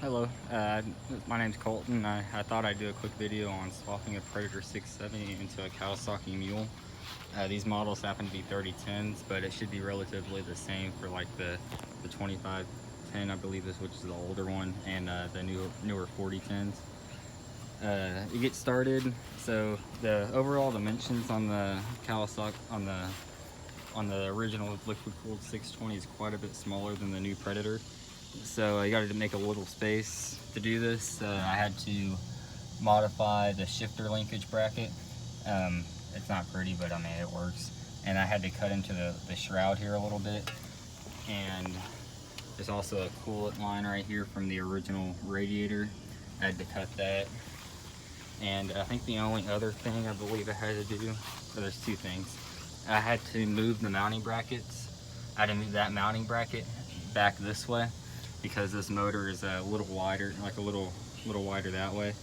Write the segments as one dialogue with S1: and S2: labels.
S1: Hello, my name's Colton. I thought I'd do a quick video on swapping a Predator 670 into a Kawasaki Mule. These models happen to be 3010s, but it should be relatively the same for like the 2510, I believe this, which is the older one, and the newer 4010s. You get started. So the overall dimensions on the Kawasaki on the original liquid cooled 620 is quite a bit smaller than the new Predator. So you got to make a little space to do this. I had to modify the shifter linkage bracket. It's not pretty, but I mean it works. And I had to cut into the shroud here a little bit. And there's also a coolant line right here from the original radiator. I had to cut that. And I think the only other thing I believe I had to do, so there's two things. I had to move the mounting brackets. I had to move that mounting bracket back this way, because this motor is a little wider, like a little wider that way.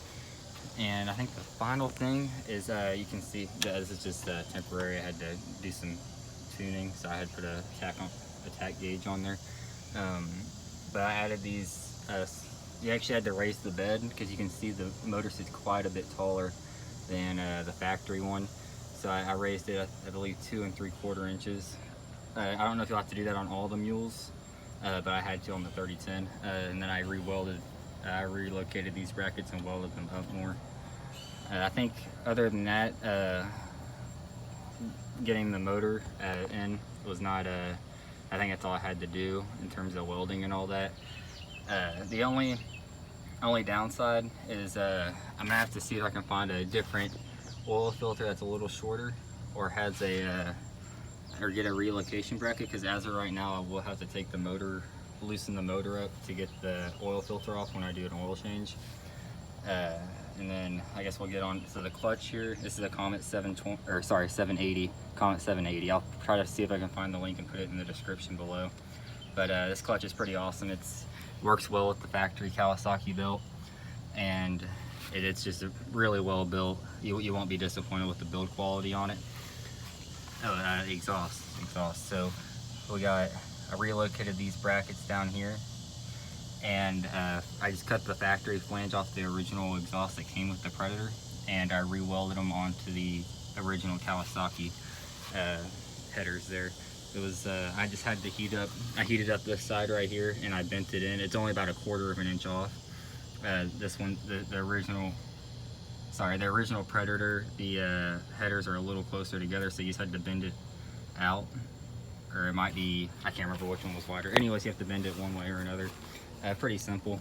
S1: And I think the final thing is you can see this is just temporary. I had to do some tuning, so I had put a tack gauge on there. But I added these. You actually had to raise the bed because you can see the motor sits quite a bit taller than the factory one. So I raised it, I believe, 2 3/4 inches. I don't know if you'll have to do that on all the mules. But I had to on the 3010, and then I relocated these brackets and welded them up more. I think other than that, getting the motor in was not, I think that's all I had to do in terms of welding and all that. The only downside is I'm gonna have to see if I can find a different oil filter that's a little shorter or has or get a relocation bracket, because as of right now I will have to take the motor, loosen the motor up to get the oil filter off when I do an oil change. And then I guess we'll get on. So the clutch here, this is a Comet 780, Comet 780. I'll try to see if I can find the link and put it in the description below. But this clutch is pretty awesome. It works well with the factory Kawasaki built, and it's just really well built. You won't be disappointed with the build quality on it. Oh, exhaust. So I relocated these brackets down here, and I just cut the factory flange off the original exhaust that came with the Predator, and I re-welded them onto the original Kawasaki headers there. It was I just had to I heated up this side right here, and I bent it in. It's only about 1/4 inch off. This one, the original Predator, the headers are a little closer together, so you just had to bend it out. Or it might be, I can't remember which one was wider. Anyways, you have to bend it one way or another. Pretty simple.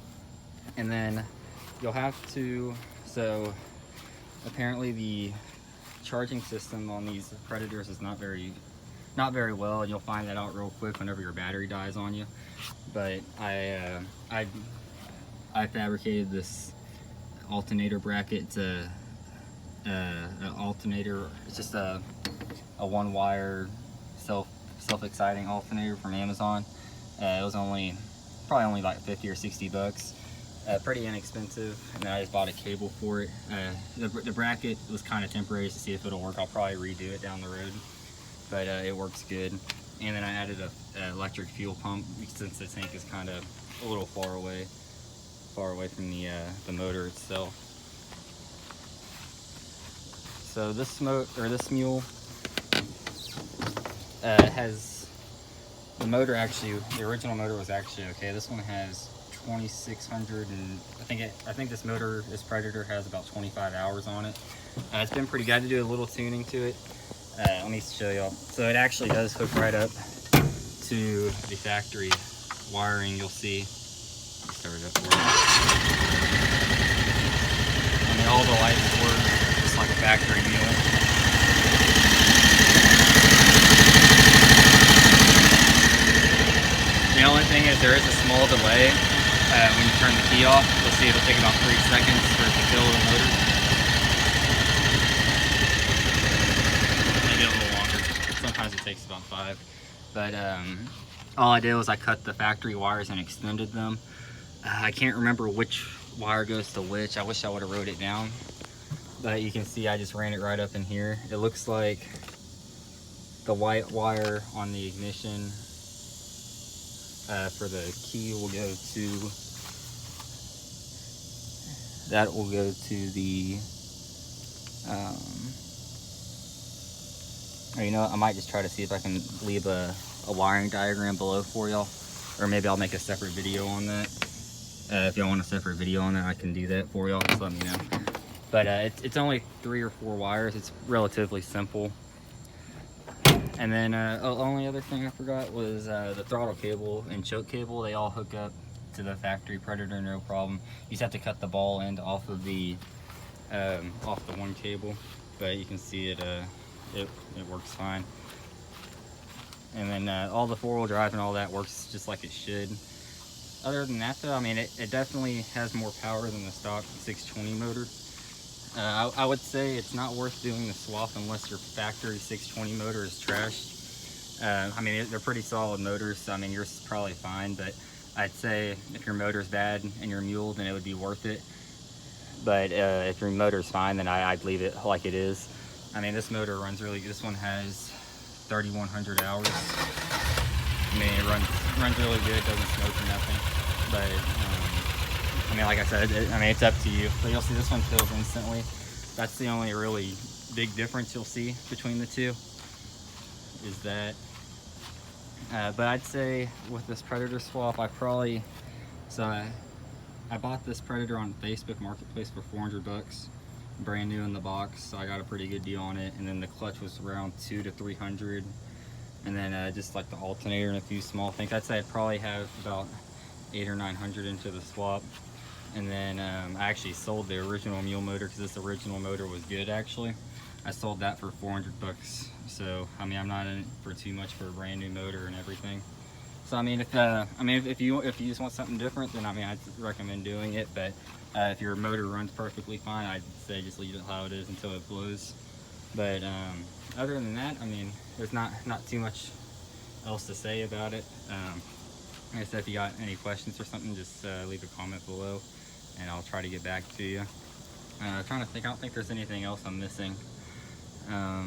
S1: And then you'll have to, so apparently the charging system on these Predators is not very well, and you'll find that out real quick whenever your battery dies on you. But I fabricated this alternator bracket. It's an alternator. It's just a one-wire self-exciting alternator from Amazon. It was probably only like 50 or 60 bucks. Pretty inexpensive, and then I just bought a cable for it. The bracket was kind of temporary to see if it'll work. I'll probably redo it down the road, but it works good. And then I added an electric fuel pump, since the tank is kind of a little far away from the motor itself. So this mule has the motor. Actually, the original motor was actually okay. This one has 2,600, and I think this Predator has about 25 hours on it. It's been pretty good. I had to do a little tuning to it. Let me show y'all. So it actually does hook right up to the factory wiring. You'll see. Start it up for you. I mean, all the lights work just like a factory Mule. The only thing is there is a small delay when you turn the key off. You'll see it'll take about 3 seconds for it to fill the motor. Maybe a little longer. Sometimes it takes about 5. But all I did was I cut the factory wires and extended them. I can't remember which wire goes to which. I wish I would have wrote it down. But you can see I just ran it right up in here. It looks like the white wire on the ignition for the key will go to that will go to the, or you know what, I might just try to see if I can leave a wiring diagram below for y'all, or maybe I'll make a separate video on that. If y'all want a separate video on that, I can do that for y'all, just let me know. But it's only 3 or 4 wires. It's relatively simple. And then the only other thing I forgot was the throttle cable and choke cable. They all hook up to the factory Predator, no problem. You just have to cut the ball end off of the one cable, but you can see it works fine. And then all the 4-wheel drive and all that works just like it should. Other than that though, I mean, it definitely has more power than the stock 620 motor. I would say it's not worth doing the swap unless your factory 620 motor is trashed. I mean, they're pretty solid motors, so I mean, yours is probably fine, but I'd say if your motor's bad and your mule, then it would be worth it. But if your motor's fine, then I'd leave it like it is. I mean, this motor runs really good. This one has 3,100 hours. I mean, it runs really good, doesn't smoke or nothing. But I mean, like I said, I mean, it's up to you. But you'll see this one fills instantly. That's the only really big difference you'll see between the two, is that. But I'd say with this Predator swap, I bought this Predator on Facebook Marketplace for 400 bucks, brand new in the box, so I got a pretty good deal on it. And then the clutch was around 200 to 300, and then just like the alternator and a few small things. I'd say I'd probably have about 800 or 900 into the swap. And then I actually sold the original mule motor, because this original motor was good actually. I sold that for 400 bucks. So I mean, I'm not in it for too much for a brand new motor and everything. So I mean, if you just want something different, then I mean, I'd recommend doing it. But if your motor runs perfectly fine, I'd say just leave it how it is until it blows. But other than that, I mean, there's not too much else to say about it. Like I said, if you got any questions or something, just leave a comment below, and I'll try to get back to you. Trying to think, I don't think there's anything else I'm missing. I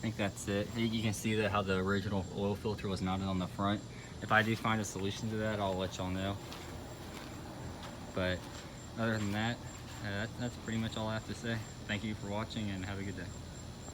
S1: think that's it. You can see that how the original oil filter was mounted on the front. If I do find a solution to that, I'll let y'all know. But other than that, that's pretty much all I have to say. Thank you for watching, and have a good day.